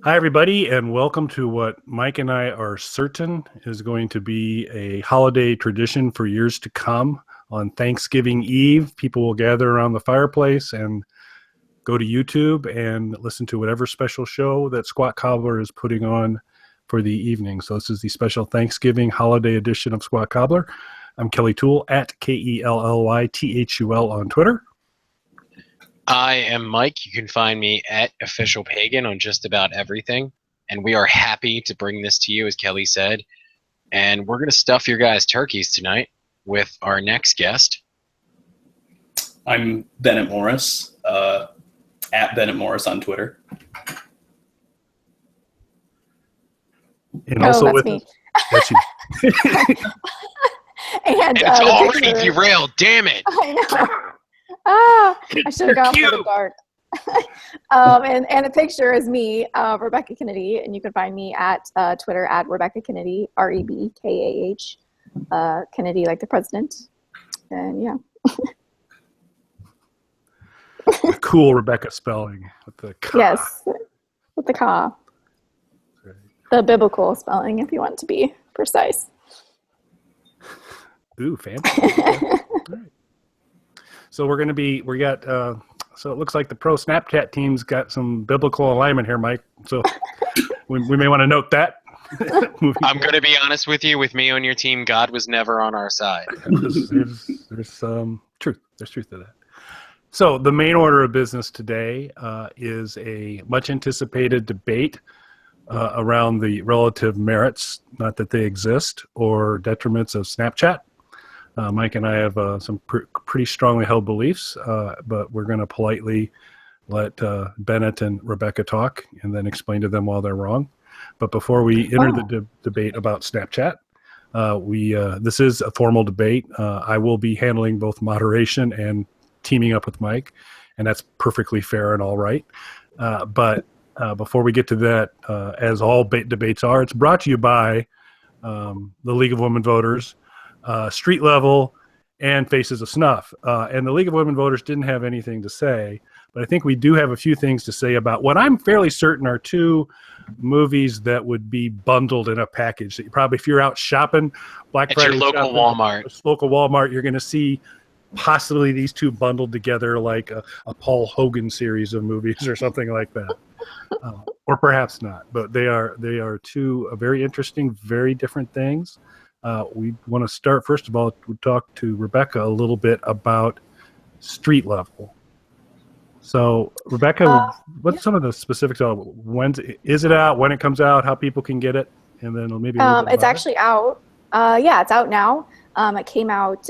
Hi, everybody, and welcome to what Mike and I are certain is going to be a holiday tradition for years to come. On Thanksgiving Eve, people will gather around the fireplace and go to YouTube and listen to whatever special show that Squat Cobbler is putting on for the evening. So this is the special Thanksgiving holiday edition of Squat Cobbler. I'm Kelly Toole at KELLYTHUL on Twitter. I am Mike. You can find me at Official Pagan on just about everything. And we are happy to bring this to you, as Kelly said. And we're going to stuff your guys' turkeys tonight with our next guest. I'm Bennett Morris, at Bennett Morris on Twitter. And also that's with me. That's you. And it's already derailed, damn it. I know. I should have gone for the dark. And the picture is me, Rebecca Kennedy, and you can find me at Twitter at Rebecca Kennedy, REBKAH, Kennedy like the president. And yeah. The cool Rebecca spelling with the ka. Yes, with the ka. Right. The biblical spelling, if you want to be precise. Ooh, fancy. Okay. All right. So so it looks like the pro Snapchat team's got some biblical alignment here, Mike. So we may want to note that. I'm going to be honest with you. With me on your team, God was never on our side. There's truth. There's truth to that. So the main order of business today is a much anticipated debate around the relative merits, not that they exist, or detriments of Snapchat. Mike and I have some pretty strongly held beliefs, but we're going to politely let Bennett and Rebecca talk and then explain to them why they're wrong. But before we enter the debate about Snapchat, this is a formal debate. I will be handling both moderation and teaming up with Mike, and that's perfectly fair and all right. But before we get to that, as all debates are, it's brought to you by the League of Women Voters, Street Level, and Faces of Snuff. And the League of Women Voters didn't have anything to say, but I think we do have a few things to say about what I'm fairly certain are two movies that would be bundled in a package. That you probably, if you're out shopping, Black Friday, At your local Walmart, you're going to see possibly these two bundled together like a Paul Hogan series of movies or something like that. Or perhaps not, but they are two very interesting, very different things. We want to start, first of all, to talk to Rebecca a little bit about Street Level. So, Rebecca, what's some of the specifics of when is it out, when it comes out, how people can get it, and then maybe it's actually out. It's out now. It came out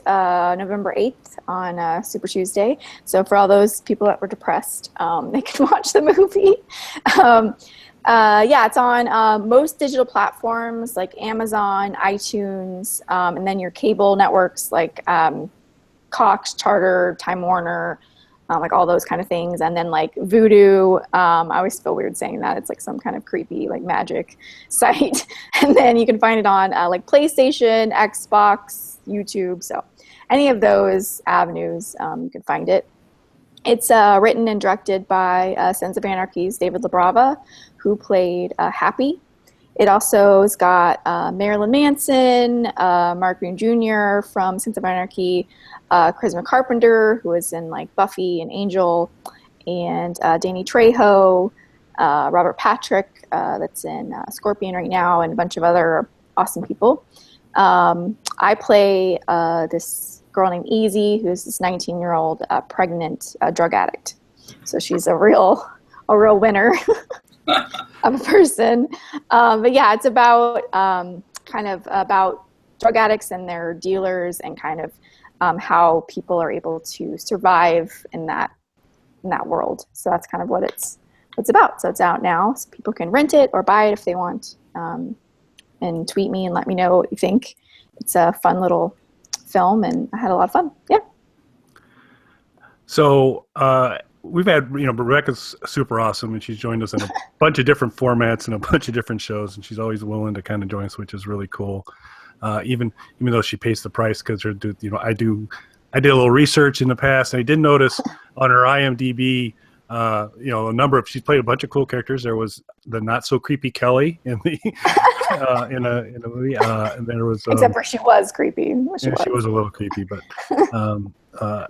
November 8th on Super Tuesday. So for all those people that were depressed, they can watch the movie. It's on most digital platforms like Amazon, iTunes, and then your cable networks like Cox, Charter, Time Warner, like all those kind of things. And then like Vudu, I always feel weird saying that. It's like some kind of creepy like magic site. And then you can find it on like PlayStation, Xbox, YouTube. So any of those avenues, you can find it. It's written and directed by Sons of Anarchy's David LaBrava, who played Happy. It also has got Marilyn Manson, Mark Green Jr. from Sons of Anarchy, Charisma Carpenter, who was in like Buffy and Angel, and Danny Trejo, Robert Patrick, that's in Scorpion right now, and a bunch of other awesome people. I play this girl named Easy, who's this 19-year-old pregnant drug addict. So she's a real winner of a person. It's about kind of about drug addicts and their dealers and kind of how people are able to survive in that world. So that's kind of what it's about. So it's out now, so people can rent it or buy it if they want, and tweet me and let me know what you think. It's a fun little film, and I had a lot of fun. Yeah. So we've had, Rebecca's super awesome, and she's joined us in a bunch of different formats and a bunch of different shows, and she's always willing to kind of join us, which is really cool. Even though she pays the price, because I did a little research in the past, and I did notice on her IMDb A number of, she's played a bunch of cool characters. There was the not so creepy Kelly in the in a movie, and there was except for she was creepy. she was a little creepy, but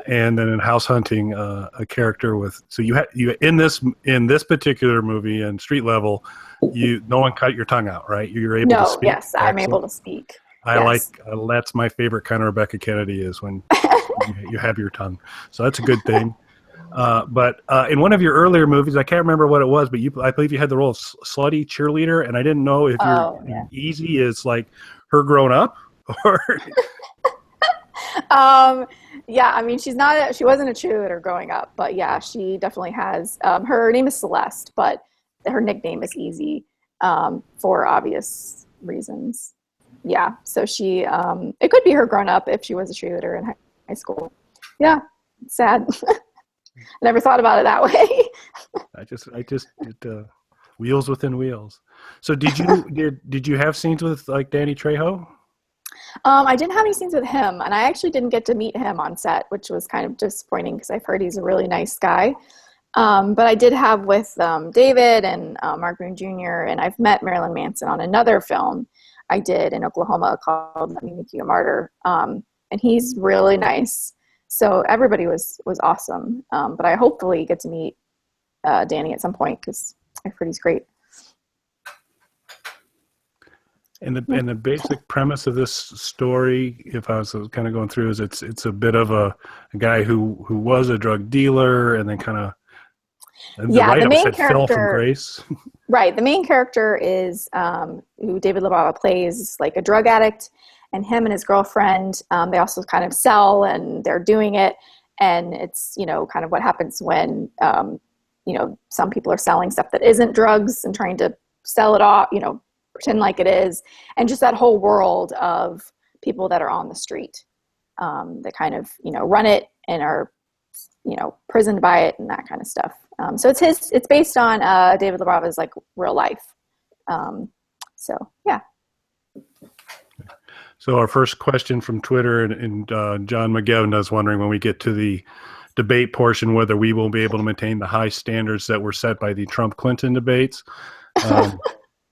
and then in House Hunting, a character with, so you in this particular movie and Street Level, no one cut your tongue out, right? You're able to speak. Yes, I'm able to speak. That's my favorite kind of Rebecca Kennedy is when you have your tongue. So that's a good thing. But in one of your earlier movies, I can't remember what it was, but I believe you had the role of slutty cheerleader, and I didn't know if Easy is like her grown up or. Yeah, I mean, she wasn't a cheerleader growing up, but yeah, she definitely has. Her name is Celeste, but her nickname is Easy for obvious reasons. Yeah, so she, it could be her grown up if she was a cheerleader in high school. Yeah, sad. I never thought about it that way. I just wheels within wheels. So did you have scenes with like Danny Trejo? I didn't have any scenes with him, and I actually didn't get to meet him on set, which was kind of disappointing because I've heard he's a really nice guy. But I did have with David and Mark Boone Jr., and I've met Marilyn Manson on another film I did in Oklahoma called Let Me Make You a Martyr. And he's really nice. So everybody was awesome. But I hopefully get to meet Danny at some point because I've heard he's great. And the basic premise of this story, if I was kind of going through, is it's a bit of a guy who was a drug dealer and then kind of the main character fell from grace. Right, the main character is who David LaBava plays, like a drug addict, and him and his girlfriend, they also kind of sell, and they're doing it, and it's kind of what happens when some people are selling stuff that isn't drugs and trying to sell it off, pretend like it is, and just that whole world of people that are on the street that kind of run it and are prisoned by it and that kind of stuff. So it's based on David LaBava's like real life. So yeah. So our first question from Twitter, and John McGovern is wondering when we get to the debate portion whether we will be able to maintain the high standards that were set by the Trump-Clinton debates.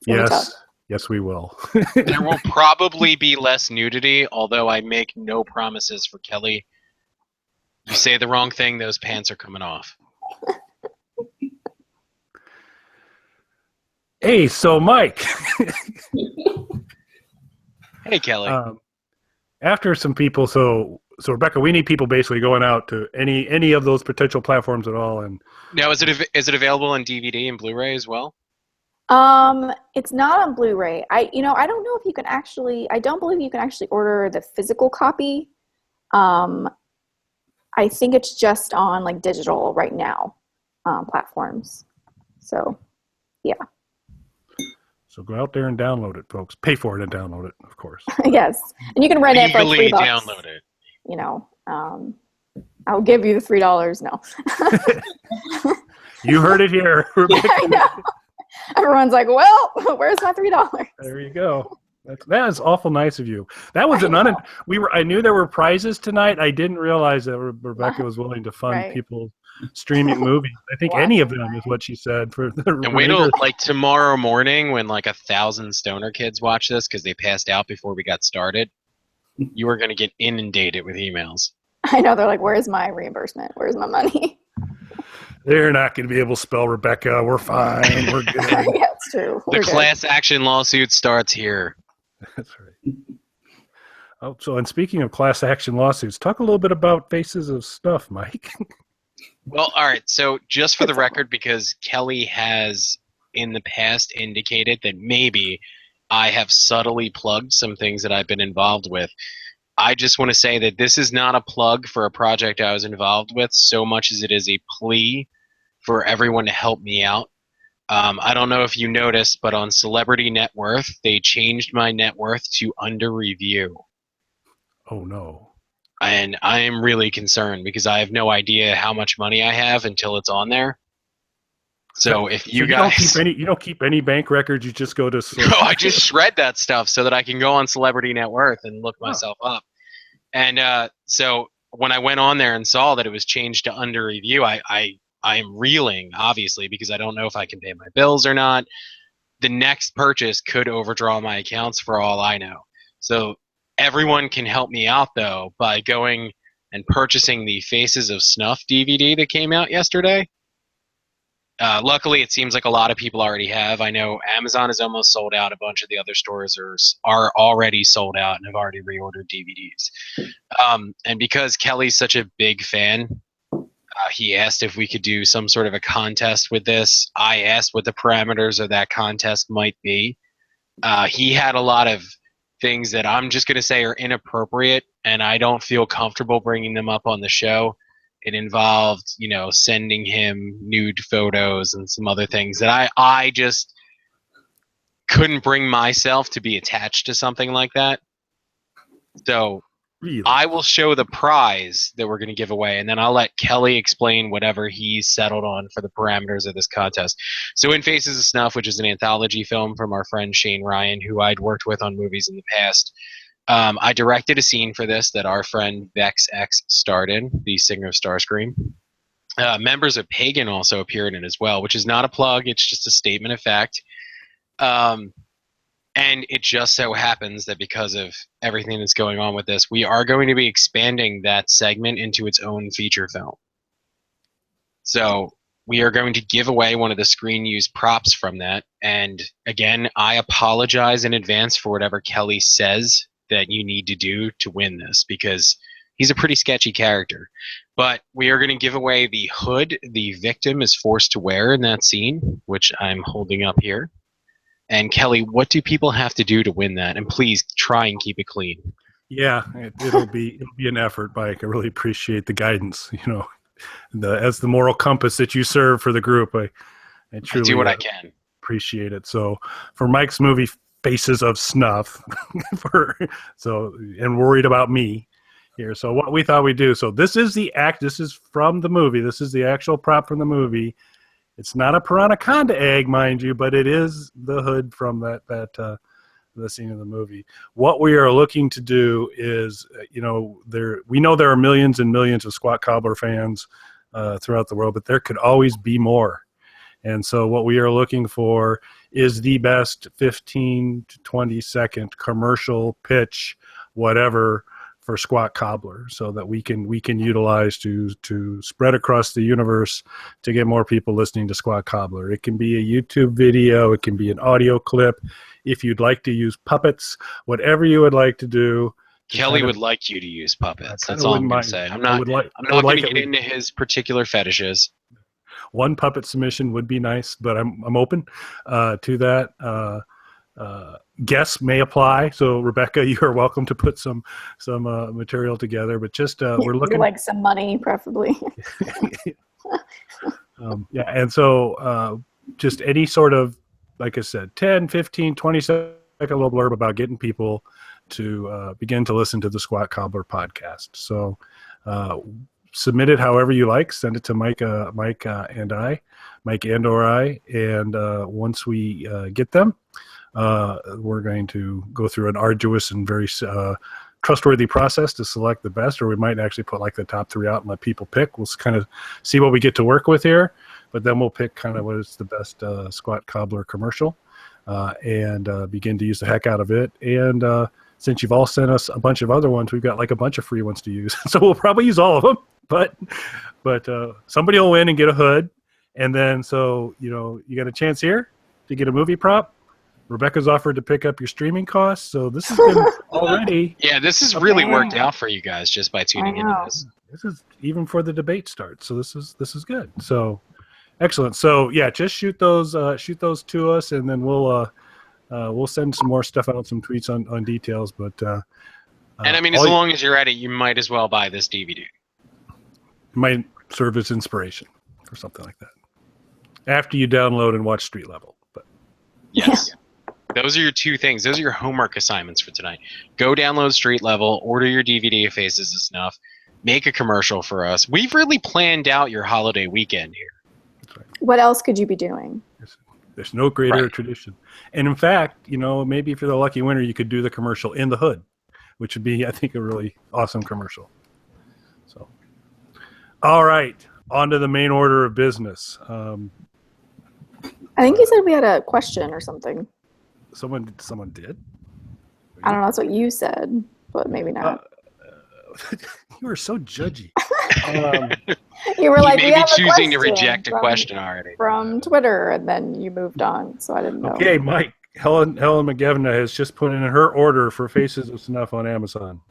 Yes, we will. There will probably be less nudity, although I make no promises for Kelly. You say the wrong thing, those pants are coming off. Hey, so Mike. Hey, Kelly. After some people, so Rebecca, we need people basically going out to any of those potential platforms at all. And now, is it available on DVD and Blu-ray as well? It's not on Blu-ray. I don't know if you can actually. I don't believe you can actually order the physical copy. I think it's just on like digital right now platforms. So, yeah. So go out there and download it, folks. Pay for it and download it, of course. Yes, and you can rent it for $3. Download it. I'll give you the $3. No. You heard it here. Yeah, I know. Everyone's like, "Well, where's my $3?" There you go. That is awful nice of you. That was I knew there were prizes tonight. I didn't realize that Rebecca was willing to fund people streaming movies. I think any of them is what she said for the. And wait till like tomorrow morning when like 1,000 stoner kids watch this because they passed out before we got started. You are going to get inundated with emails. I know, they're like, "Where's my reimbursement? Where's my money?" They're not going to be able to spell Rebecca. We're fine. We're good. Yeah, it's true. The class action lawsuit starts here. That's right. Oh, so and speaking of class action lawsuits, talk a little bit about Faces of Stuff, Mike. Well, all right. So just for the record, because Kelly has in the past indicated that maybe I have subtly plugged some things that I've been involved with, I just want to say that this is not a plug for a project I was involved with so much as it is a plea for everyone to help me out. I don't know if you noticed, but on Celebrity Net Worth, they changed my net worth to under review. Oh, no. And I am really concerned because I have no idea how much money I have until it's on there. So if you guys... You don't keep any bank records, you just go to... No, I just shred that stuff so that I can go on Celebrity Net Worth and look myself up. And so when I went on there and saw that it was changed to under review, I I am reeling, obviously, because I don't know if I can pay my bills or not. The next purchase could overdraw my accounts for all I know. So everyone can help me out, though, by going and purchasing the Faces of Snuff DVD that came out yesterday. Luckily, it seems like a lot of people already have. I know Amazon is almost sold out. A bunch of the other stores are already sold out and have already reordered DVDs. And because Kelly's such a big fan, he asked if we could do some sort of a contest with this. I asked what the parameters of that contest might be. He had a lot of things that I'm just going to say are inappropriate, and I don't feel comfortable bringing them up on the show. It involved, sending him nude photos and some other things that I just couldn't bring myself to be attached to something like that. So Really? I will show the prize that we're going to give away, and then I'll let Kelly explain whatever he's settled on for the parameters of this contest. So in Faces of Snuff, which is an anthology film from our friend Shane Ryan, who I'd worked with on movies in the past, I directed a scene for this that our friend Vex X starred in, the singer of Starscream. Members of Pagan also appeared in it as well, which is not a plug. It's just a statement of fact. And it just so happens that because of everything that's going on with this, we are going to be expanding that segment into its own feature film. So we are going to give away one of the screen use props from that. And again, I apologize in advance for whatever Kelly says that you need to do to win this, because he's a pretty sketchy character. But we are going to give away the hood the victim is forced to wear in that scene, which I'm holding up here. And Kelly, what do people have to do to win that? And please try and keep it clean. Yeah, it'll be an effort, Mike. I really appreciate the guidance. As the moral compass that you serve for the group, I truly do what I can. Appreciate it. So for Mike's movie Faces of Snuff, and worried about me here. So what we thought we'd do. So this is This is from the movie. This is the actual prop from the movie. It's not a Piranaconda egg, mind you, but it is the hood from the scene of the movie. What we are looking to do is, we know there are millions and millions of Squat Cobbler fans throughout the world, but there could always be more. And so what we are looking for is the best 15 to 20 second commercial pitch, whatever, for Squat Cobbler, so that we can utilize to spread across the universe to get more people listening to Squat Cobbler. It can be a YouTube video, it can be an audio clip. If you'd like to use puppets, whatever you would like to do. Kelly would like you to use puppets. That's all I'm going to say. I'm not going to get into his particular fetishes. One puppet submission would be nice, but I'm open to that. Guests may apply. So Rebecca, you are welcome to put some material together. But just we're looking like some money, preferably. And so just any sort of, like I said, 10, 15, 20 second little blurb about getting people to begin to listen to the Squat Cobbler podcast. So submit it however you like. Send it to Mike and I. And once we get them, we're going to go through an arduous and very trustworthy process to select the best, or we might actually put like the top 3 out and let people pick. We'll kind of see what we get to work with here, but then we'll pick kind of what is the best Squat Cobbler commercial and begin to use the heck out of it. And since you've all sent us a bunch of other ones, we've got like a bunch of free ones to use. So we'll probably use all of them, but somebody will win and get a hood. And then, so, you got a chance here to get a movie prop. Rebecca's offered to pick up your streaming costs, so this has been already. Yeah, this has really worked out for you guys just by tuning into this. This is even for the debate start, so this is good. So excellent. So yeah, just shoot those to us, and then we'll send some more stuff out, some tweets on details. But and I mean, as long as you're at it, you might as well buy this DVD. Might serve as inspiration for something like that after you download and watch Street Level. But yes. Those are your 2 things. Those are your homework assignments for tonight. Go download Street Level, order your DVD of Faces of Snuff, make a commercial for us. We've really planned out your holiday weekend here. That's right. What else could you be doing? There's no greater tradition. And in fact, maybe if you're the lucky winner, you could do the commercial in the hood, which would be, I think, a really awesome commercial. So, all right. on to the main order of business. I think you said we had a question or something. Someone did. I don't know. That's what you said, but maybe not. You were so judgy. You were He like, may we be have a choosing to question reject a from- question already. from Twitter, and then you moved on, so I didn't know. Okay, Mike. Helen McGevna has just put in her order for Faces of Snuff on Amazon.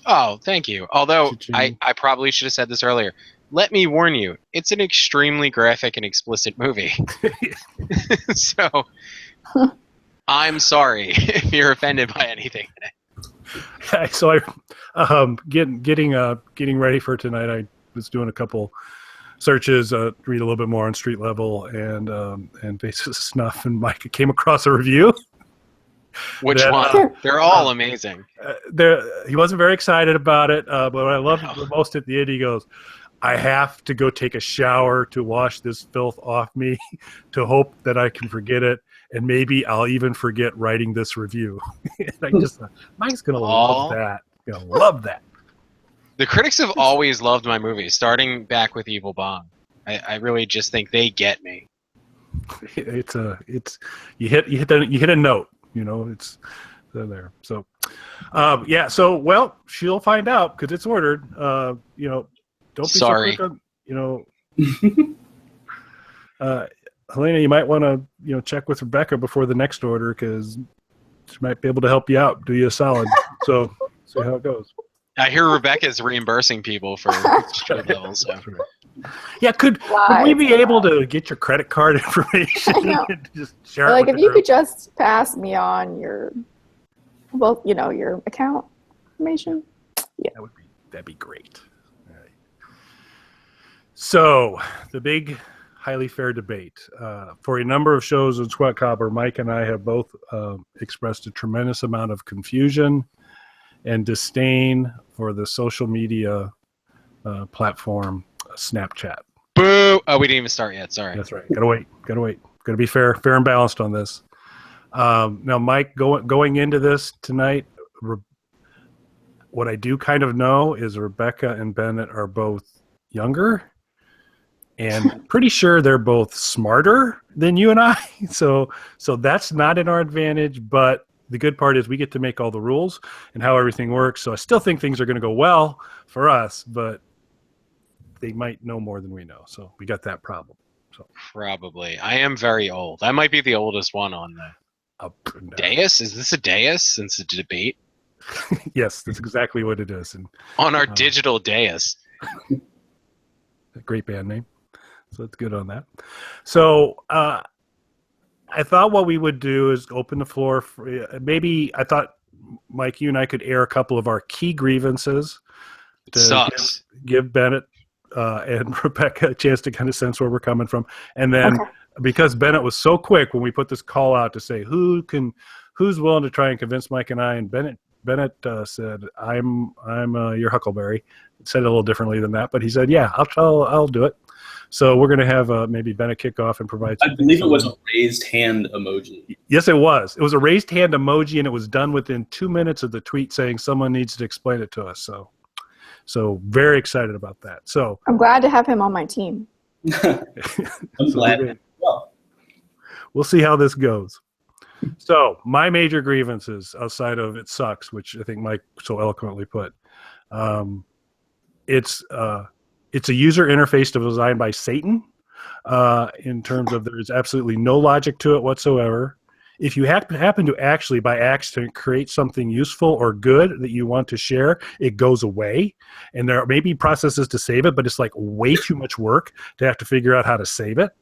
Oh, thank you. Although Cha-ching. I probably should have said this earlier. Let me warn you, it's an extremely graphic and explicit movie. So I'm sorry if you're offended by anything. So I getting ready for tonight. I was doing a couple searches, read a little bit more on Street Level and Faces of Snuff, and Mike came across a review. Which That, one? They're all amazing. He wasn't very excited about it, but what I loved the most at the end, he goes, "I have to go take a shower to wash this filth off me, to hope that I can forget it, and maybe I'll even forget writing this review." And I just thought, Mike's gonna love that. Gonna love that. The critics have always loved my movies, starting back with Evil Bong. I really just think they get me. It's you hit a note. You know, it's there. So, yeah. So, well, she'll find out because it's ordered. Don't be Sorry. so quick on, Helena, you might want to, check with Rebecca before the next order because she might be able to help you out, do you a solid. So, see how it goes. I hear Rebecca's reimbursing people for Street Level. So. That's right. Yeah, could we be able to get your credit card information? I know. And just share Like, it if with you the could group? just pass me on your account information. That'd be great. All right. So, the big, highly fair debate. For a number of shows on Squat Cobbler, Mike and I have both expressed a tremendous amount of confusion and disdain for the social media platform Snapchat. Boo! Oh, we didn't even start yet. Sorry. That's right. Gotta wait. Gotta be fair and balanced on this. Now, Mike, going into this tonight, what I do kind of know is Rebecca and Bennett are both younger, and pretty sure they're both smarter than you and I. So that's not in our advantage, but the good part is we get to make all the rules and how everything works. So I still think things are going to go well for us, but they might know more than we know. So we got that problem. So Probably. I am very old. I might be the oldest one on the dais. Is this a dais since it's a debate? Yes, that's exactly what it is. And On our digital dais. a great band name. So it's good on that. So I thought what we would do is open the floor for maybe I thought, Mike, you and I could air a couple of our key grievances It sucks. give Bennett and Rebecca a chance to kind of sense where we're coming from. And then because Bennett was so quick when we put this call out to say who's willing to try and convince Mike and I, and Bennett said, I'm your Huckleberry. Said it a little differently than that, but he said, yeah, I'll do it. So we're going to have maybe Bennett kick off and provide. I believe it was a raised hand emoji. Yes, it was. It was a raised hand emoji, and it was done within 2 minutes of the tweet saying someone needs to explain it to us. So very excited about that. So I'm glad to have him on my team. I'm glad. Well, we'll see how this goes. So my major grievances outside of it sucks, which I think Mike so eloquently put. It's a user interface designed by Satan in terms of there's absolutely no logic to it whatsoever. If you happen to actually by accident create something useful or good that you want to share, it goes away. And there may be processes to save it, but it's like way too much work to have to figure out how to save it.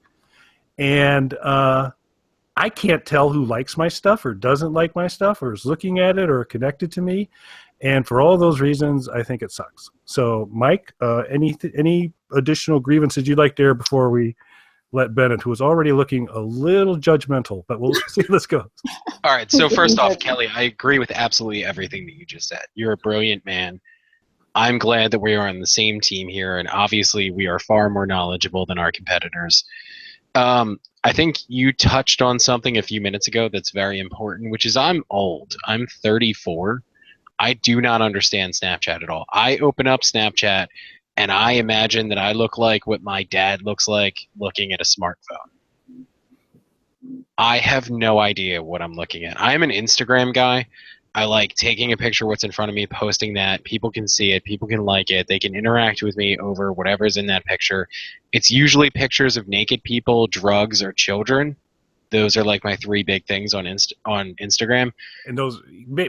And I can't tell who likes my stuff or doesn't like my stuff or is looking at it or connected to me. And for all those reasons, I think it sucks. So, Mike, any additional grievances you'd like to air before we let Bennett, who is already looking a little judgmental, but we'll see how this goes. All right. So first off, Kelly, I agree with absolutely everything that you just said. You're a brilliant man. I'm glad that we are on the same team here, and obviously we are far more knowledgeable than our competitors. I think you touched on something a few minutes ago that's very important, which is I'm old. I'm 34. I do not understand Snapchat at all. I open up Snapchat and I imagine that I look like what my dad looks like looking at a smartphone. I have no idea what I'm looking at. I'm an Instagram guy. I like taking a picture of what's in front of me, posting that. People can see it. People can like it. They can interact with me over whatever's in that picture. It's usually pictures of naked people, drugs, or children. Those are like my 3 big things on Instagram. And those,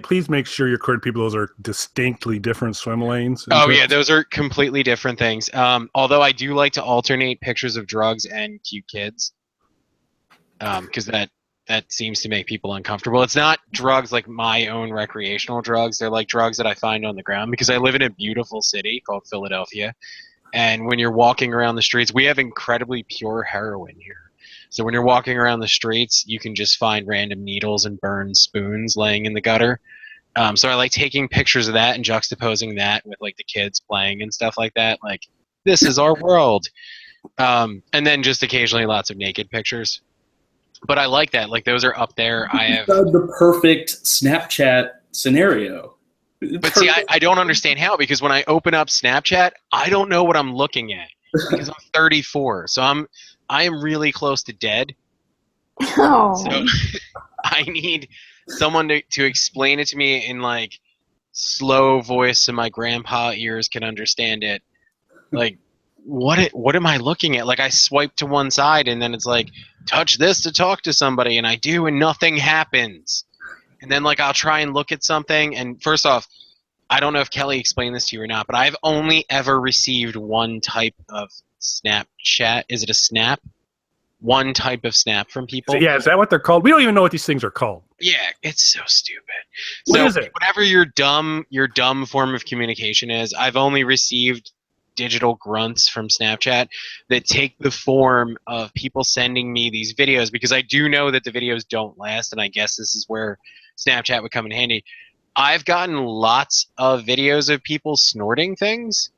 please make sure you're clear to people. Those are distinctly different swim lanes. Oh yeah, those are completely different things. Although I do like to alternate pictures of drugs and cute kids, because that seems to make people uncomfortable. It's not drugs like my own recreational drugs. They're like drugs that I find on the ground because I live in a beautiful city called Philadelphia, and when you're walking around the streets, we have incredibly pure heroin here. So when you're walking around the streets, you can just find random needles and burned spoons laying in the gutter. So I like taking pictures of that and juxtaposing that with like the kids playing and stuff like that. Like, this is our world. And then just occasionally lots of naked pictures. But I like that. Like, those are up there. I have the perfect Snapchat scenario. But see, I don't understand how, because when I open up Snapchat, I don't know what I'm looking at because I'm 34. So I am really close to dead. Oh. So I need someone to explain it to me in like slow voice so my grandpa ears can understand it. Like, what am I looking at? Like, I swipe to one side and then it's like, touch this to talk to somebody, and I do, and nothing happens. And then like I'll try and look at something, and first off, I don't know if Kelly explained this to you or not, but I've only ever received one type of Snapchat. Is it a snap? One type of snap from people. So, yeah, is that what they're called? We don't even know what these things are called. Yeah, it's so stupid. What So is it? whatever your dumb form of communication is, I've only received digital grunts from Snapchat that take the form of people sending me these videos, because I do know that the videos don't last, and I guess this is where Snapchat would come in handy. I've gotten lots of videos of people snorting things,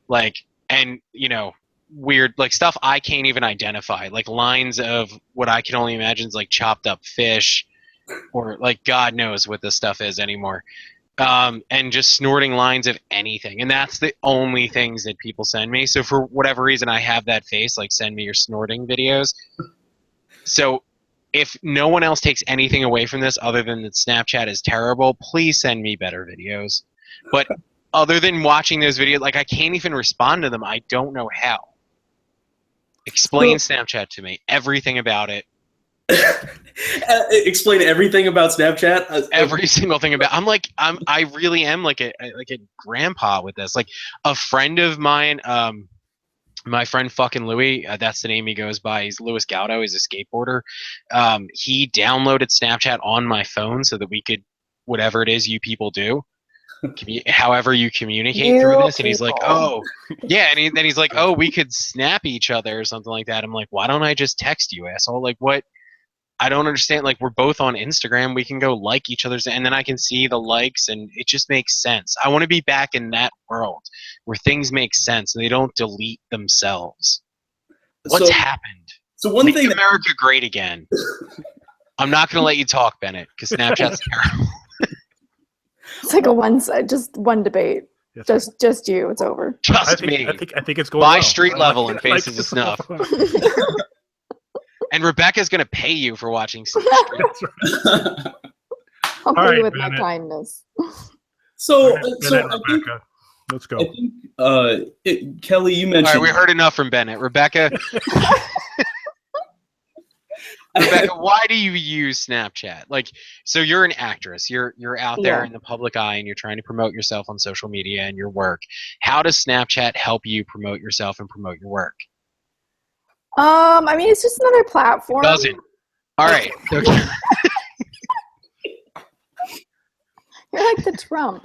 like, and you know, weird like stuff I can't even identify, like lines of what I can only imagine is like chopped up fish, or like God knows what this stuff is anymore. And just snorting lines of anything, and that's the only things that people send me. So for whatever reason, I have that face, like, send me your snorting videos. So if no one else takes anything away from this other than that Snapchat is terrible, please send me better videos. But other than watching those videos, like, I can't even respond to them. I don't know how. Explain Snapchat to me, everything about it. Explain everything about Snapchat. Every single thing about. I really am like a grandpa with this. Like, a friend of mine, my friend fucking Louis, that's the name he goes by. He's Louis Gaudo. He's a skateboarder. He downloaded Snapchat on my phone so that we could, whatever it is you people do, however you communicate through this. And he's like, oh, yeah. And then he's like, oh, we could snap each other or something like that. I'm like, why don't I just text you, asshole? Like, what? I don't understand. Like, we're both on Instagram. We can go like each other's, and then I can see the likes, and it just makes sense. I want to be back in that world where things make sense and they don't delete themselves. What's happened? So one Make thing America great again. I'm not going to let you talk, Bennett, because Snapchat's terrible. It's like just one debate. Yes, Just you. It's over. Just me. I think it's going By well. street I level like and it. I like faces it of so snuff. far. And Rebecca's going to pay you for watching Street. That's right. I'll All pay right, you with Bennett. my kindness. so Bennett, I think, Rebecca, let's go. I think Kelly, you All mentioned. right, we heard enough from Bennett. Rebecca, why do you use Snapchat? Like, so you're an actress. You're out there Yeah. in the public eye, and you're trying to promote yourself on social media and your work. How does Snapchat help you promote yourself and promote your work? I mean, it's just another platform. Doesn't. All right. Okay. You're like the Trump.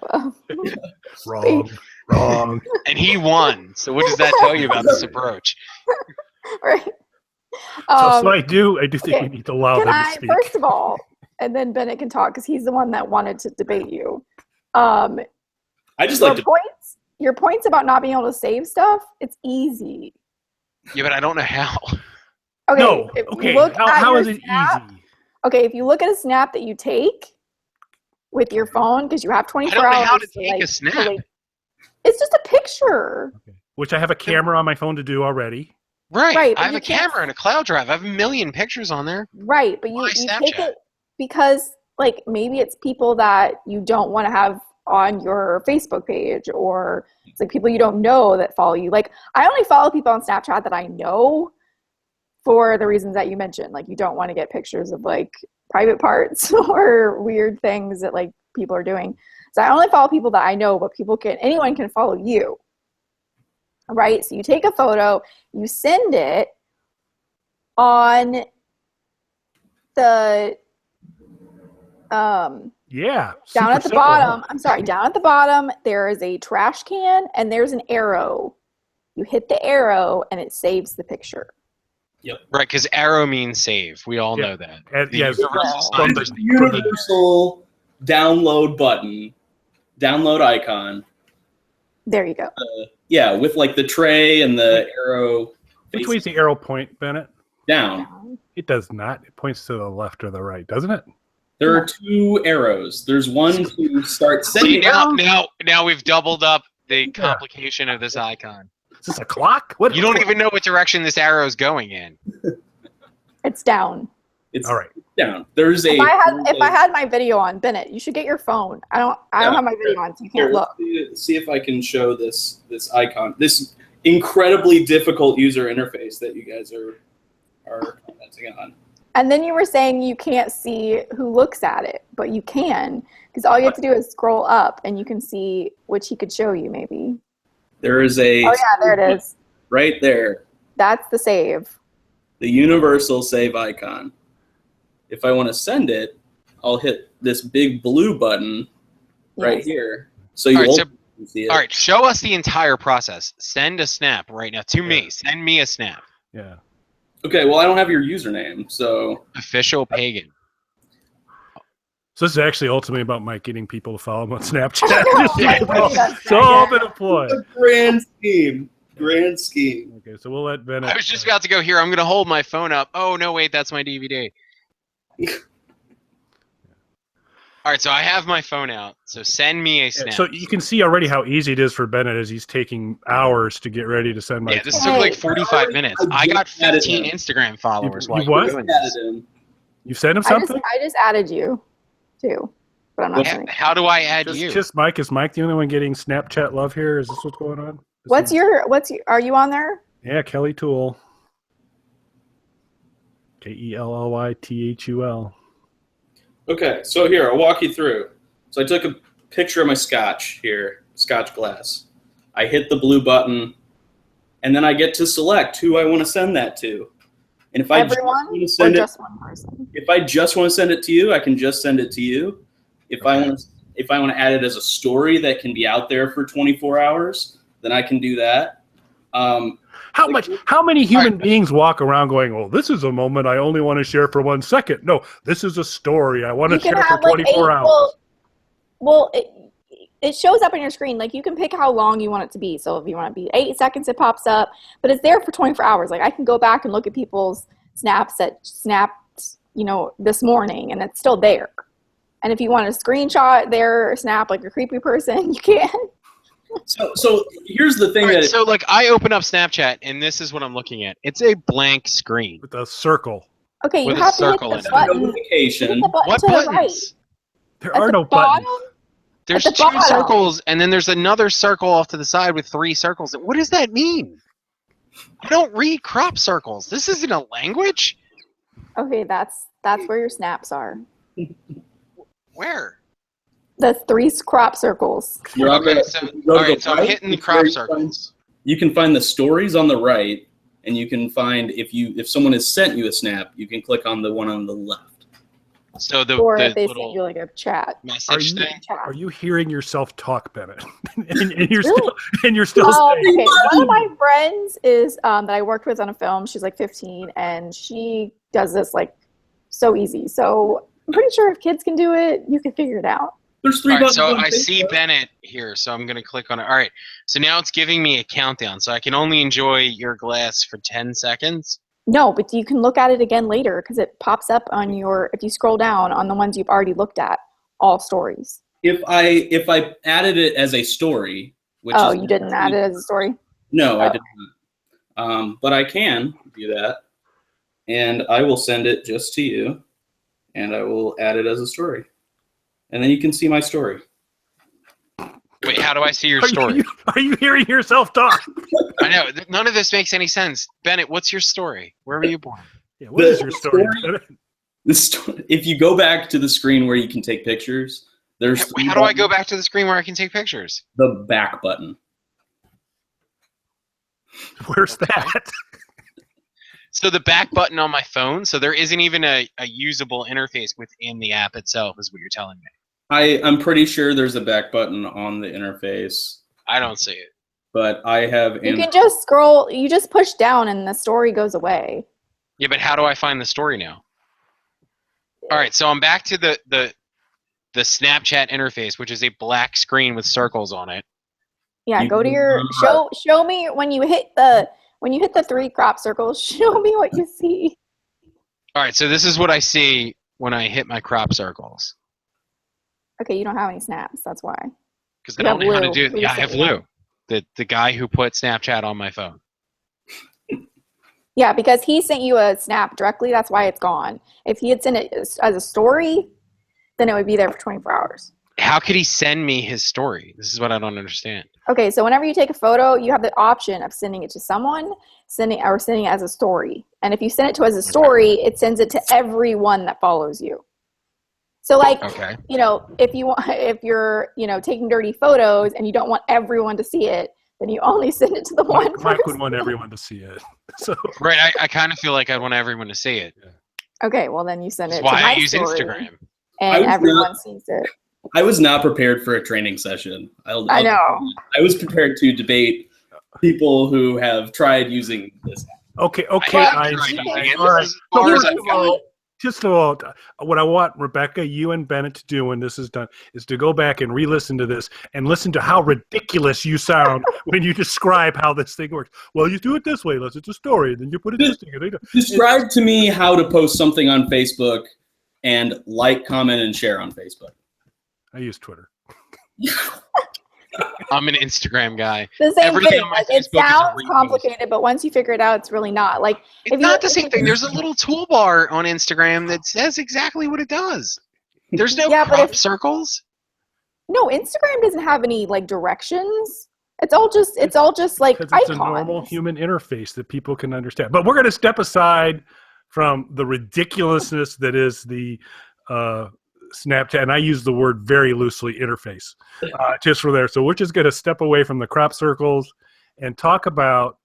Wrong. And he won. So what does that tell you about this approach? Right. So I do think okay. we need to allow Can them to I, speak. first of all, and then Bennett can talk because he's the one that wanted to debate you. I just like to. Your points about not being able to save stuff, it's easy. Yeah, but I don't know how. Okay. No. if you Okay. look at How your is it snap- easy? Okay, if you look at a snap that you take with your phone, because you have 24 I don't know hours how to take a snap. It's just a picture. Okay. Which I have a camera on my phone to do already. Right. but I have you a can't- camera and a cloud drive. I have a million pictures on there. Right, but you Why take Snapchat? it because like maybe it's people that you don't want to have on your Facebook page, or it's like people you don't know that follow you. Like I only follow people on Snapchat that I know for the reasons that you mentioned. Like you don't want to get pictures of like private parts or weird things that like people are doing. So I only follow people that I know, but anyone can follow you. Right? So you take a photo, you send it on the Yeah. down super at the simple, bottom, huh? I'm sorry, down at the bottom, there is a trash can and there's an arrow. You hit the arrow and it saves the picture. Right, because arrow means save. We all Yeah. know that. And, The yes, universal from sign the- is- Universal download button, download icon. There you go. Yeah, with like the tray and the arrow. Which way's the arrow point, Bennett? Down. It does not. It points to the left or the right, doesn't it? There are two arrows. There's one to start See, sending. now we've doubled up the complication of this icon. Is this a clock? What? You don't even know what direction this arrow is going in. It's down. It's All right. down. There's a. If I had my video on, Bennett, you should get your phone. I don't have my video on, so you can't Here, look. let's see if I can show this icon. This incredibly difficult user interface that you guys are commenting on. And then you were saying you can't see who looks at it, but you can, because all you have to do is scroll up and you can see which he could show you maybe. There is a. Oh yeah, there it is. Right there. That's the save. The universal save icon. If I want to send it, I'll hit this big blue button right Yes. here. So you All right, so- can see it. All right, show us the entire process. Send a snap right now to me. Send me a snap. Yeah. Okay, well, I don't have your username, so. Official pagan. So this is actually ultimately about Mike getting people to follow him on Snapchat. It's Yeah. all been a ploy. Grand scheme. Grand scheme. Okay, so we'll let Bennett. I was just about to go here. I'm going to hold my phone up. Oh, no, wait, that's my DVD. All right, so I have my phone out. So send me a snap. So you can see already how easy it is for Bennett as he's taking hours to get ready to send my. Yeah, this took like 45 minutes. I got 15 Instagram followers. You while you what? were doing this. You send him I something? just added you too, but I'm not Yeah, sure. how do I add you? Just Mike. Is Mike the only one getting Snapchat love here? Is this what's going on? Are you on there? Yeah, Kelly Tool. KELLYTHUL. Okay, so here, I'll walk you through. So I took a picture of my scotch here, scotch glass. I hit the blue button, and then I get to select who I want to send that to. And if I just Everyone want to or send it, just one person? if I just want to send it to you, I can just send it to you. If I want to add it as a story that can be out there for 24 hours, then I can do that. How many human beings walk around going, "Oh, this is a moment I only want to share for 1 second"? No, this is a story I want to share for 24 hours. Well, it shows up on your screen. Like you can pick how long you want it to be. So if you want it to be 8 seconds, it pops up. But it's there for 24 hours. Like I can go back and look at people's snaps that snapped, this morning, and it's still there. And if you want to screenshot their snap like a creepy person, you can. So here's the thing So like I open up Snapchat and this is what I'm looking at. It's a blank screen. With a circle. Okay, you With a have to hit circle in the it. button. notification. Hit the button What to the right. buttons? There At are the no bottom, buttons. There's the two bottom. circles and then there's another circle off to the side with 3 circles. What does that mean? I don't read crop circles. This isn't a language? Okay, that's where your snaps are. Where? The 3 crop circles. You're on Okay, the- so, if you go to all right, the so I'm right, hitting the it's crop where you circles. You can find the stories on the right, and you can find if someone has sent you a snap, you can click on the one on the left. So the Or if they send little you like a chat. Are message you, thing. are you hearing yourself talk, Bennett? and you're Really? still Okay, saying, one of my friends is that I worked with on a film. She's like 15, and she does this like so easy. So I'm pretty sure if kids can do it, you can figure it out. There's 3 All right, buttons. so on I see Facebook. Bennett here, so I'm going to click on it. All right, so now it's giving me a countdown, so I can only enjoy your glass for 10 seconds. No, but you can look at it again later because it pops up on if you scroll down on the ones you've already looked at, all stories. If I added it as a story, which Oh, is you didn't add it as a story? no, I Oh. did not. But I can do that, and I will send it just to you, and I will add it as a story, and then you can see my story. Wait, how do I see your story? Are you hearing yourself talk? I know none of this makes any sense. Bennett, what's your story? Where were you born? Yeah, what is your story? If you go back to the screen where you can take pictures, there's How do I go back to the screen where I can take pictures? the back button. Where's that? So the back button on my phone. So there isn't even a usable interface within the app itself, is what you're telling me. I'm pretty sure there's a back button on the interface, I don't see it. but I have. You can just scroll. You just push down, and the story goes away. Yeah, but how do I find the story now? All right, so I'm back to the Snapchat interface, which is a black screen with circles on it. Yeah, You go to can- your show me when you hit the 3 crop circles. Show me what you see. All right, so this is what I see when I hit my crop circles. Okay, you don't have any snaps. That's why. Because I You don't have know how to Lou. do it. Lou Yeah, I said have Lou, the guy who put Snapchat on my phone. Yeah, because he sent you a snap directly. That's why it's gone. If he had sent it as a story, then it would be there for 24 hours. How could he send me his story? This is what I don't understand. Okay, so whenever you take a photo, you have the option of sending it to someone, sending it as a story. And if you send it to as a story, it sends it to everyone that follows you. So like, Okay. if you're, taking dirty photos and you don't want everyone to see it, then you only send it to the one person. Mike would want everyone to see it. So Right, I kind of feel like I want everyone to see it. Okay, well then you send it That's to why my I use story, Instagram. and was everyone sees it. I was not prepared for a training session. I know. I was prepared to debate people who have tried using this. okay, I I have see. tried using it. All right. As far as I've First of gotten. all, just what I want Rebecca, you and Bennett to do when this is done is to go back and re-listen to this and listen to how ridiculous you sound when you describe how this thing works. Well, you do it this way. It's a story, and then you put it this together. Describe to me how to post something on Facebook and like, comment, and share on Facebook. I use Twitter. I'm an Instagram guy. The same Everything thing. on my Like, it Facebook is a sounds repost. complicated, but once you figure it out, it's really not. Like It's not the same thing. There's a little toolbar on Instagram that says exactly what it does. There's no Yeah, but crop if- circles. No, Instagram doesn't have any like directions. It's all just like Because icons. it's a normal human interface that people can understand. But we're going to step aside from the ridiculousness that is the Snapchat, and I use the word very loosely, interface, just for there. So we're just going to step away from the crop circles and talk about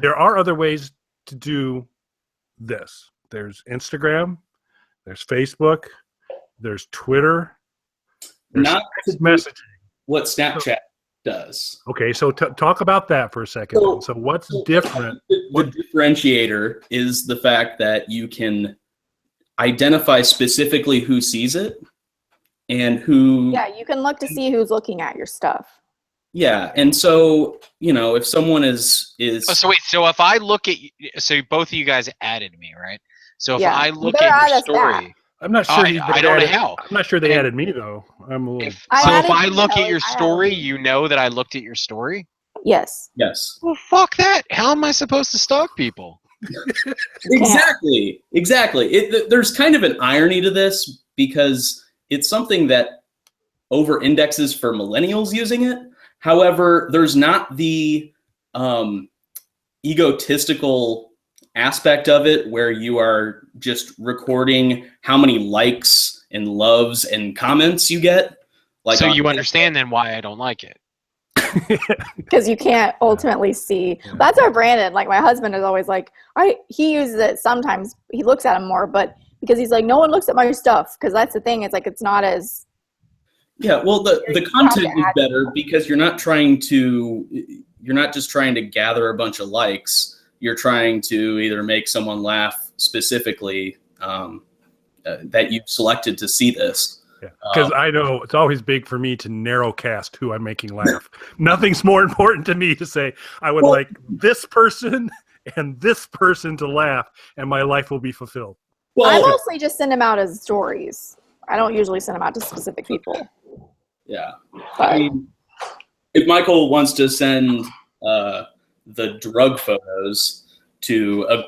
there are other ways to do this. There's Instagram, there's Facebook, there's Twitter, there's Not to text messaging. what Snapchat does. Okay, so talk about that for a second. So what's different? The differentiator is the fact that you can identify specifically who sees it and who. Yeah, you can look to see who's looking at your stuff. Yeah, and so if someone is Oh, so wait. So if I look at, so both of you guys added me, right? So if Yeah. I You look better at add your us back. story, I'm not sure. I don't know how. I'm not sure they added me though. I'm a little. If added I you, look at Kelly. your I added story, you. you know that I looked at your story. Yes. yes, Well, fuck that. How am I supposed to stalk people? exactly. There's kind of an irony to this because it's something that over indexes for millennials using it. However, there's not the egotistical aspect of it where you are just recording how many likes and loves and comments you get. So you understand then why I don't like it. Because you can't ultimately see. That's our Brandon. Like my husband is always like, he uses it sometimes. He looks at them more, but because he's like, no one looks at my stuff. Because that's the thing. It's like it's not as. Yeah, well, the content is better because you're not just trying to gather a bunch of likes. You're trying to either make someone laugh specifically that you've selected to see this. Because I know it's always big for me to narrowcast who I'm making laugh. Nothing's more important to me to say I would like this person and this person to laugh, and my life will be fulfilled. Well, I mostly just send them out as stories. I don't usually send them out to specific people. yeah. But I mean, if Michael wants to send the drug photos to a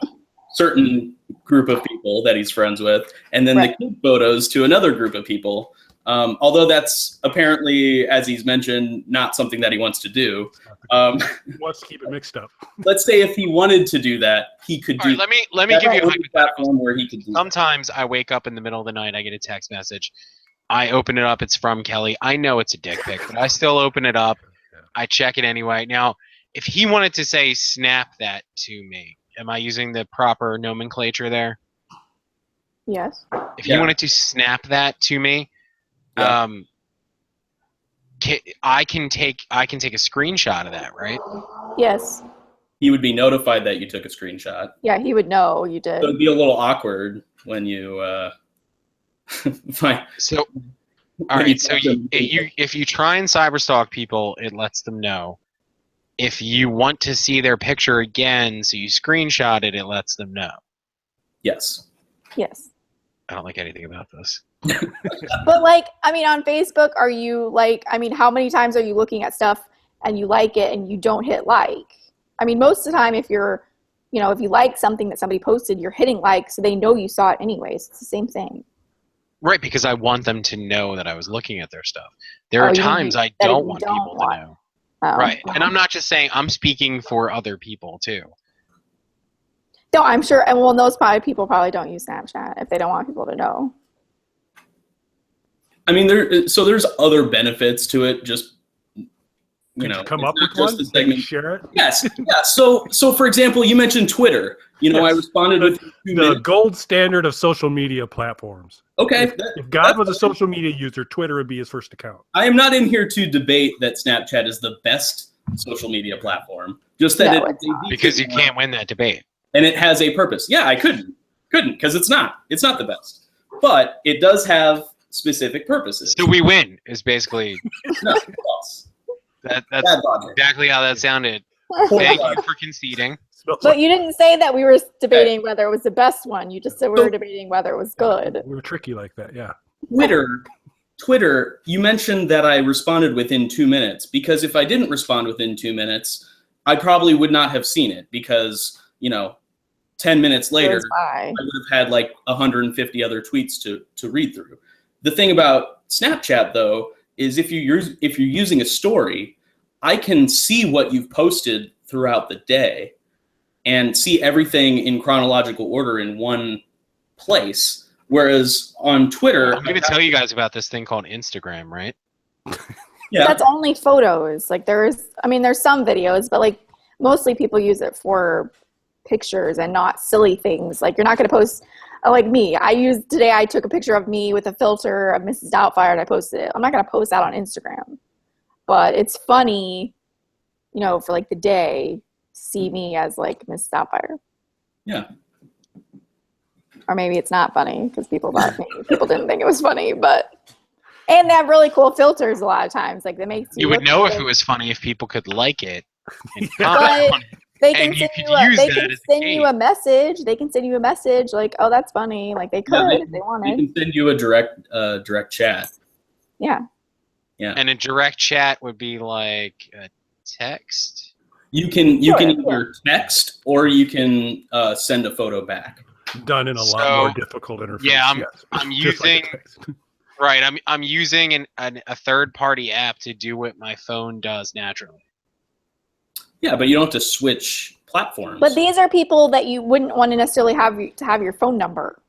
certain group of people that he's friends with, and then the kid photos to another group of people, although that's apparently, as he's mentioned, not something that he wants to do. He wants to keep it mixed up. Let's say if he wanted to do that, he could do. Let me give you a platform where he could do Sometimes I wake up in the middle of the night, I get a text message. I open it up, it's from Kelly. I know it's a dick pic, but I still open it up. I check it anyway. Now, if he wanted to say snap that to me, am I using the proper nomenclature there? Yes. If he wanted to snap that to me, I can take a screenshot of that, right? Yes. He would be notified that you took a screenshot. Yeah, he would know you did. So it'd be a little awkward when you find. So, all right. So if you try and cyberstalk people, it lets them know. If you want to see their picture again, so you screenshot it, it lets them know. Yes. Yes. I don't like anything about this. But like, I mean, on Facebook, are you like, I mean, how many times are you looking at stuff and you like it and you don't hit like? I mean, most of the time, if you're, you know, if you like something that somebody posted, you're hitting like, so they know you saw it anyways. It's the same thing. Right, because I want them to know that I was looking at their stuff. There are times I don't want people to know. Oh. Right, and I'm not just saying, I'm speaking for other people too. No, I'm sure, and well, those people probably don't use Snapchat if they don't want people to know. I mean, there's other benefits to it. Just come up with one. Share it. Yes. Yeah. So for example, you mentioned Twitter. You know, I responded with the gold standard of social media platforms. Okay. If God was a social media user, Twitter would be his first account. I am not in here to debate that Snapchat is the best social media platform. Just that because you can't win that debate. And it has a purpose. Yeah, I couldn't because it's not the best, but it does have specific purposes. So we win is basically no, false. That's exactly how that sounded. Thank you for conceding. But you didn't say that we were debating whether it was the best one. You just said we were debating whether it was good. We were tricky like that, yeah. Twitter, you mentioned that I responded within 2 minutes, because if I didn't respond within 2 minutes, I probably would not have seen it, because, 10 minutes later, I would have had like 150 other tweets to read through. The thing about Snapchat, though, is if you're using a story, I can see what you've posted throughout the day and see everything in chronological order in one place. Whereas on Twitter, I'm going to tell you guys about this thing called Instagram, right? Yeah, that's only photos. Like there's some videos, but like mostly people use it for pictures and not silly things. Like you're not going to post like me. Today I took a picture of me with a filter of Mrs. Doubtfire and I posted it. I'm not going to post that on Instagram, but it's funny, for like the day, see me as like Mrs. Doubtfire. Yeah. Or maybe it's not funny because people didn't think it was funny, and they have really cool filters a lot of times. Like that makes you would know if it was funny if people could like it. But they can send you a message. They can send you a message like, "Oh, that's funny." Like they could if they wanted. They can send you a direct chat. Yeah. Yeah. And a direct chat would be like a text. You can either text or you can send a photo back. Done in a lot more difficult interface. Yeah, I'm using right. I'm using a third-party app to do what my phone does naturally. Yeah, but you don't have to switch platforms. But these are people that you wouldn't want to necessarily have your phone number.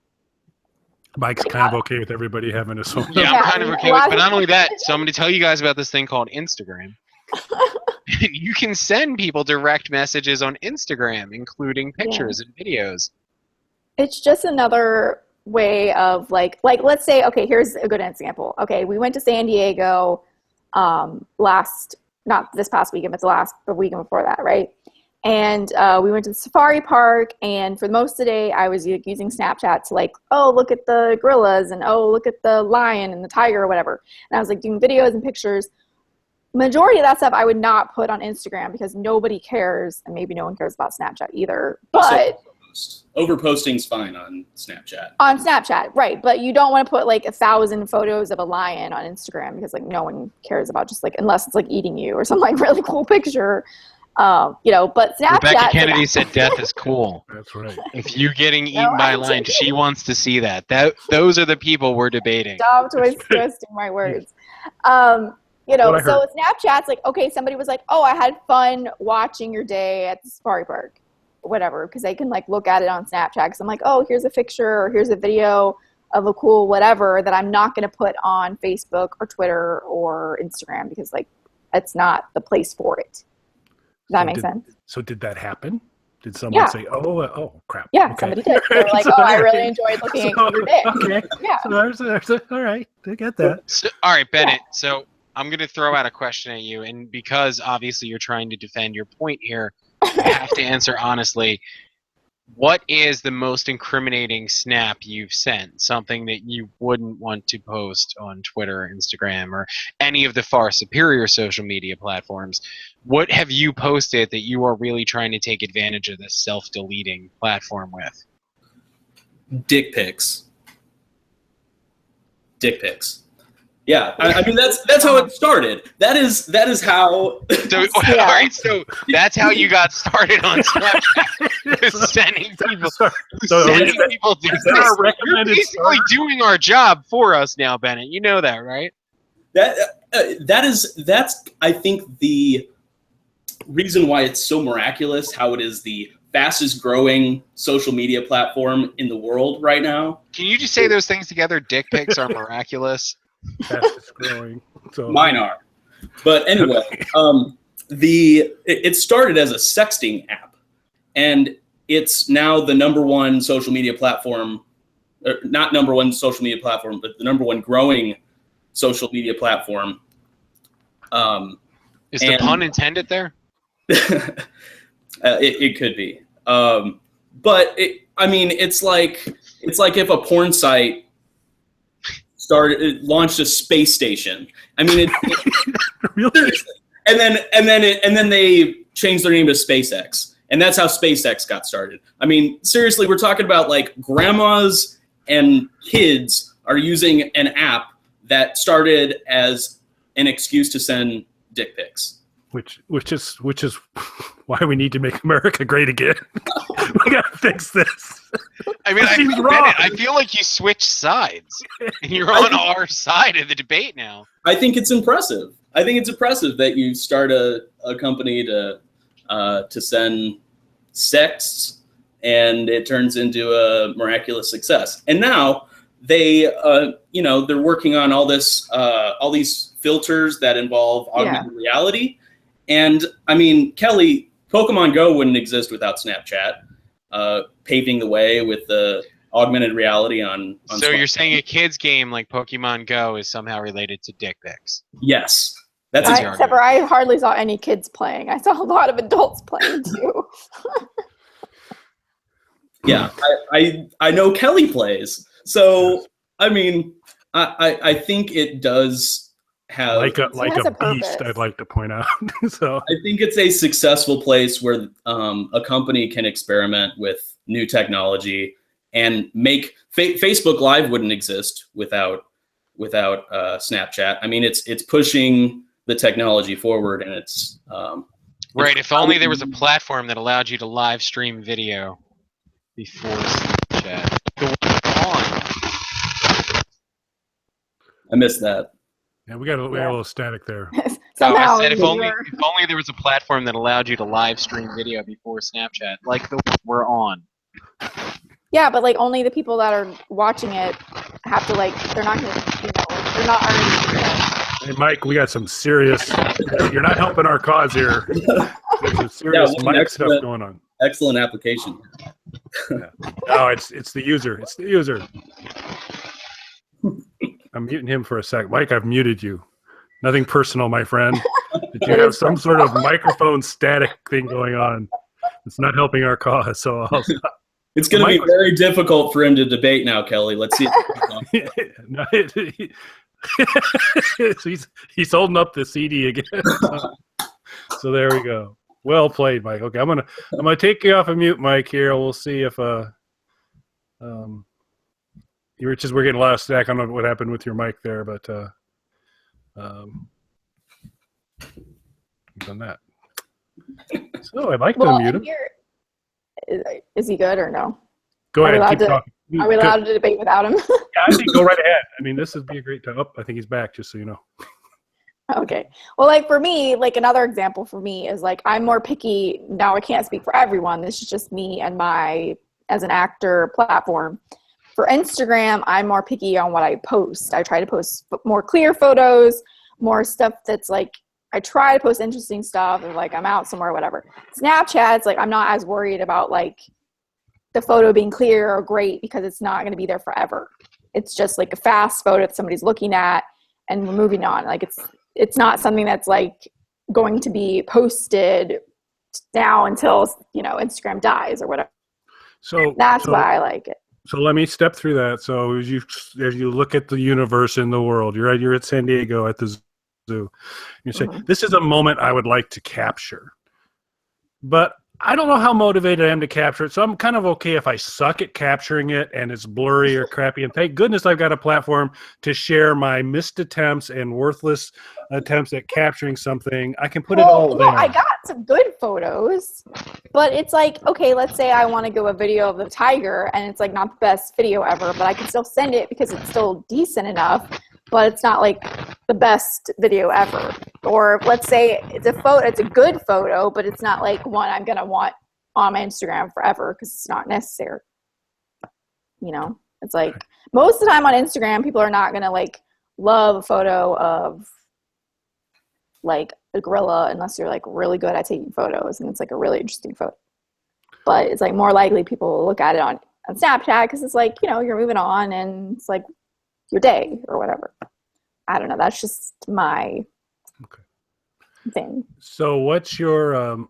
Mike's kind of okay with everybody having his phone number. Yeah, I'm kind of okay with it. But not only that, so I'm going to tell you guys about this thing called Instagram. And you can send people direct messages on Instagram, including pictures and videos. It's just another way of like let's say, okay, here's a good example. Okay, we went to San Diego not this past weekend, but the weekend before that, right? And we went to the safari park, and for most of the day, I was using Snapchat to like, oh, look at the gorillas, and oh, look at the lion and the tiger or whatever. And I was like doing videos and pictures. Majority of that stuff I would not put on Instagram because nobody cares, and maybe no one cares about Snapchat either. But overpost. Overposting's fine on Snapchat. On Snapchat, right? But you don't want to put like 1,000 photos of a lion on Instagram because like no one cares about just like unless it's like eating you or some like really cool picture. But Snapchat. Rebecca Kennedy said death is cool. That's right. If you getting eaten by a lion, she wants to see that. Those are the people we're debating. Stop twisting my words. So Snapchat's like, okay, somebody was like, oh, I had fun watching your day at the safari park, or whatever, because they can like look at it on Snapchat. Because I'm like, oh, here's a picture or here's a video of a cool whatever that I'm not going to put on Facebook or Twitter or Instagram because like it's not the place for it. Does that make sense? So did that happen? Did someone say, oh, crap. Yeah, okay. Somebody did. They were like, oh, I really enjoyed looking at your dick. Okay. Yeah. So all right. I get that. So, all right, Bennett. Yeah. So I'm going to throw out a question at you. And because obviously you're trying to defend your point here, you have to answer honestly. What is the most incriminating snap you've sent? Something that you wouldn't want to post on Twitter, or Instagram, or any of the far superior social media platforms. What have you posted that you are really trying to take advantage of this self-deleting platform with? Dick pics. Dick pics. Yeah, I mean that's how it started. That is how. So, all right, so that's how you got started on Snapchat. Sending people. You're basically doing our job for us now, Bennett. You know that, right? That's I think the reason why it's so miraculous. How it is the fastest growing social media platform in the world right now. Can you just say those things together? Dick pics are miraculous. Fastest growing. So. Mine are. But anyway, it started as a sexting app, and it's now the number one social media platform, not number one social media platform, but the number one growing social media platform. Is the pun intended there? It could be. But it's like if a porn site launched a space station. I mean, really? And then they changed their name to SpaceX, and that's how SpaceX got started. I mean, seriously, we're talking about like grandmas and kids are using an app that started as an excuse to send dick pics. Which is why we need to make America great again. We gotta fix this. I mean, I feel like you switched sides, and you're on our side of the debate now. I think it's impressive. I think it's impressive that you start a company to send sexts, and it turns into a miraculous success. And now they're working on all these filters that involve augmented reality. And I mean, Kelly, Pokemon Go wouldn't exist without Snapchat, paving the way with the augmented reality on So you're saying a kid's game like Pokemon Go is somehow related to dick pics? Yes. Except for I hardly saw any kids playing. I saw a lot of adults playing too. Yeah, I know Kelly plays. So, I mean, I think it does have like a beast, I'd like to point out. So I think it's a successful place where a company can experiment with new technology and make Facebook Live wouldn't exist without Snapchat. I mean, it's pushing the technology forward, and it's right. If only there was a platform that allowed you to live stream video before Snapchat. The one on. I missed that. Yeah, we got a little static there. Somehow, I said if only there was a platform that allowed you to live stream video before Snapchat, like the one we're on. Yeah, but like only the people that are watching it have to they're not going to, they're not already. Hey, Mike, we got some serious. You're not helping our cause here. There's some serious mic stuff going on. Excellent application. Yeah. No, it's the user. It's the user. I'm muting him for a sec. Mike, I've muted you. Nothing personal, my friend. Did you have some sort of microphone static thing going on? It's not helping our cause, so I'll stop. It's going to be very difficult for him to debate now, Kelly. Let's see. So he's holding up the CD again. So there we go. Well played, Mike. Okay, I'm gonna take you off of mute, Mike. Here, we'll see if we're getting a lot of stack. I don't know what happened with your mic there, but done that. So I'd like to unmute him. Is he good or no? Go ahead, keep talking. Are we allowed to debate without him? Yeah, I think go right ahead. I mean, this would be a great time. Oh, I think he's back, just so you know. Okay. Well, like for me, like another example for me is like I'm more picky. Now I can't speak for everyone. This is just me and my, as an actor, platform. For Instagram, I'm more picky on what I post. I try to post more clear photos, more stuff that's like, I try to post interesting stuff and like I'm out somewhere or whatever. Snapchat, it's like I'm not as worried about like the photo being clear or great because it's not going to be there forever. It's just like a fast photo that somebody's looking at and we're moving on. Like it's not something that's like going to be posted now until, you know, Instagram dies or whatever. So that's why I like it. So let me step through that. So as you look at the universe in the world, you're at San Diego at the zoo. You say, this is a moment I would like to capture. But I don't know how motivated I am to capture it, so I'm kind of okay if I suck at capturing it and it's blurry or crappy. And thank goodness I've got a platform to share my missed attempts and worthless attempts at capturing something. I can put it all there. I got some good photos, but it's like, okay, let's say I want to go a video of the tiger and it's like not the best video ever, but I can still send it because it's still decent enough, but it's not like the best video ever. Or let's say it's a good photo, but it's not like one I'm going to want on my Instagram forever because it's not necessary. You know, it's like most of the time on Instagram, people are not going to like love a photo of like a gorilla unless you're like really good at taking photos and it's like a really interesting photo. But it's like more likely people will look at it on Snapchat because it's like, you know, you're moving on and it's like your day or whatever. I don't know. That's just my thing. So what's your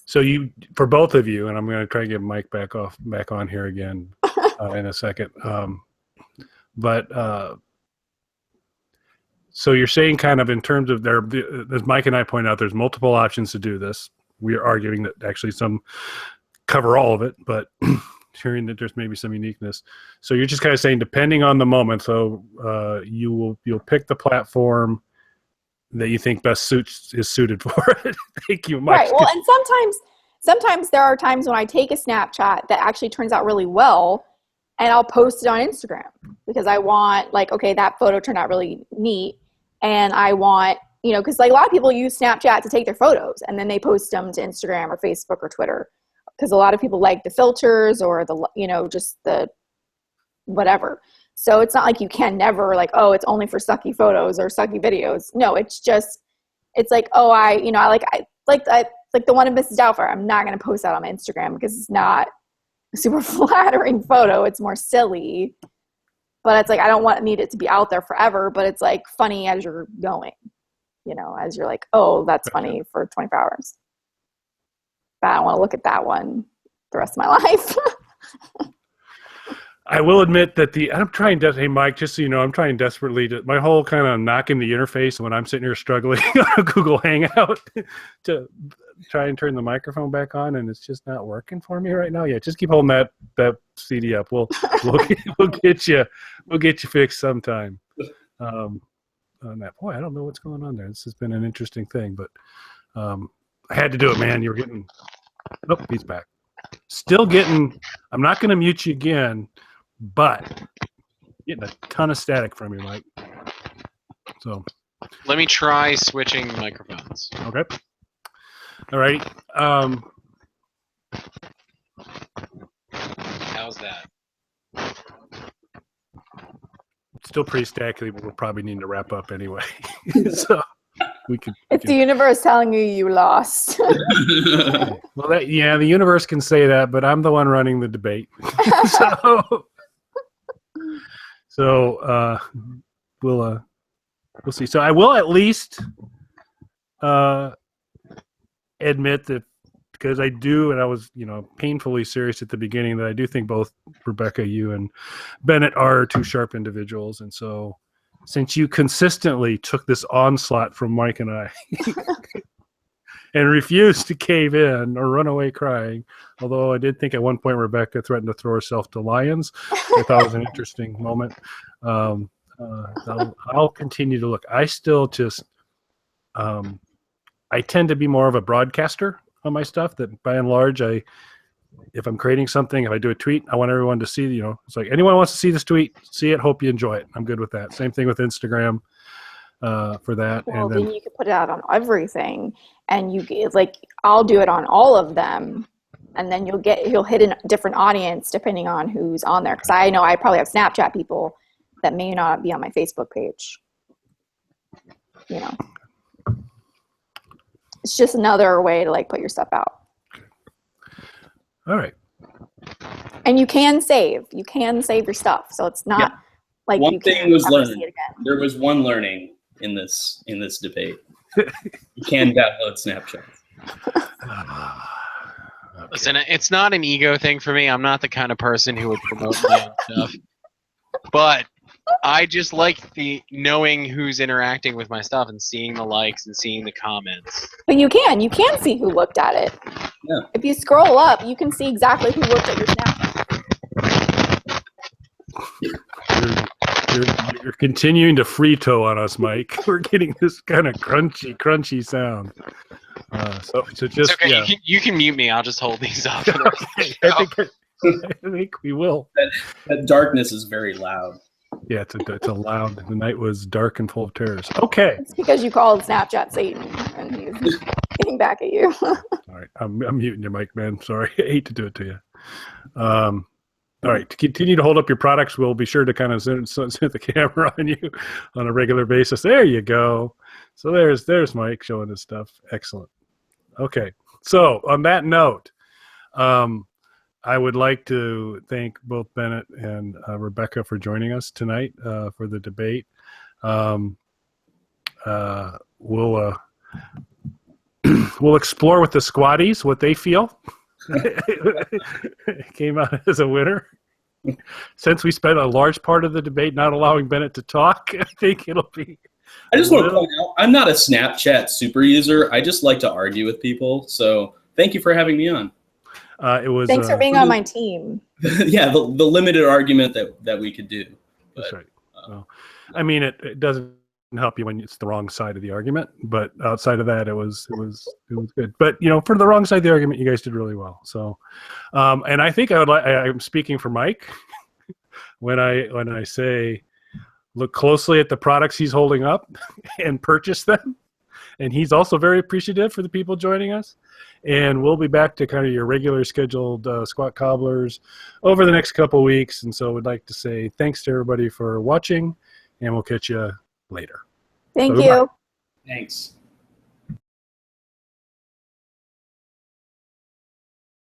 so you, for both of you, and I'm going to try to get Mike back on here again in a second. So you're saying kind of in terms of as Mike and I point out, there's multiple options to do this. We are arguing that actually some cover all of it, but hearing that there's maybe some uniqueness. So you're just kind of saying depending on the moment. So you'll pick the platform that you think best is suited for it. Thank you, Mike. Right. Well, and sometimes there are times when I take a Snapchat that actually turns out really well, and I'll post it on Instagram because I want like, okay, that photo turned out really neat, and I want, you know, because like a lot of people use Snapchat to take their photos and then they post them to Instagram or Facebook or Twitter. Because a lot of people like the filters or the, you know, just the whatever. So it's not like you can never like, oh, it's only for sucky photos or sucky videos. No, it's just, it's like, oh, I like the one of Mrs. Doubtfire. I'm not going to post that on my Instagram because it's not a super flattering photo. It's more silly. But it's like, I don't need it to be out there forever, but it's like funny as you're going, you know, as you're like, oh, that's funny for 24 hours. I don't want to look at that one the rest of my life. I will admit that I'm trying to, hey, Mike, just so you know, I'm trying desperately to, my whole kind of knocking the interface when I'm sitting here struggling on a Google Hangout to try and turn the microphone back on, and it's just not working for me right now. Yeah, just keep holding that CD up. We'll get you fixed sometime. On that. Boy, I don't know what's going on there. This has been an interesting thing, but I had to do it, man. You're getting, oh, he's back. Still getting, I'm not going to mute you again, but getting a ton of static from you, Mike. So let me try switching microphones. Okay. All right. How's that? Still pretty stacky, but we'll probably need to wrap up anyway. So it's the universe telling you lost. Well, the universe can say that, but I'm the one running the debate. So we'll see. So I will at least admit that, because I do, and I was, you know, painfully serious at the beginning, that I do think both Rebecca, you, and Bennett are two sharp individuals, and so since you consistently took this onslaught from Mike and I and refused to cave in or run away crying, although I did think at one point Rebecca threatened to throw herself to lions. I thought it was an interesting moment. I'll continue to look. I still just, I tend to be more of a broadcaster on my stuff, that by and large, if I'm creating something, if I do a tweet, I want everyone to see, it's like, anyone wants to see this tweet, see it, hope you enjoy it. I'm good with that. Same thing with Instagram for that. Well, and then you could put it out on everything, and I'll do it on all of them, and then you'll hit a different audience depending on who's on there. Because I know I probably have Snapchat people that may not be on my Facebook page. It's just another way to put your stuff out. All right. And you can save your stuff. So it's not like one you thing can't was ever learned. see it again. There was one learning in this debate. You can download Snapchat. Okay. Listen, it's not an ego thing for me. I'm not the kind of person who would promote my own stuff. But I just like the knowing who's interacting with my stuff and seeing the likes and seeing the comments. But you can see who looked at it. Yeah. If you scroll up, you can see exactly who looked at your Snapchat. You're continuing to free toe on us, Mike. We're getting this kind of crunchy sound. So just It's okay. yeah. You can mute me. I'll just hold these up. Okay. I think we will. That darkness is very loud. Yeah, it's a loud. The night was dark and full of terrors. Okay. It's because you called Snapchat Satan and he's getting back at you. All right, I'm muting you, Mike, man. Sorry, I hate to do it to you. All right, to continue to hold up your products, we'll be sure to kind of set the camera on you on a regular basis. There you go. So there's Mike showing his stuff. Excellent. Okay, so on that note, I would like to thank both Bennett and Rebecca for joining us tonight for the debate. We'll explore with the squatties what they feel. Came out as a winner. Since we spent a large part of the debate not allowing Bennett to talk, I think it'll be. I just want to point out, I'm not a Snapchat super user. I just like to argue with people. So thank you for having me on. Thanks for being on my team. Yeah, the limited argument that we could do. But, that's right. Well, I mean, it doesn't help you when it's the wrong side of the argument, but outside of that, it was good. But for the wrong side of the argument, you guys did really well. So, and I think I'm speaking for Mike when I say look closely at the products he's holding up and purchase them. And he's also very appreciative for the people joining us. And we'll be back to kind of your regular scheduled Squat Cobblers over the next couple of weeks. And so we'd like to say thanks to everybody for watching, and we'll catch you later. Thank you. Thanks.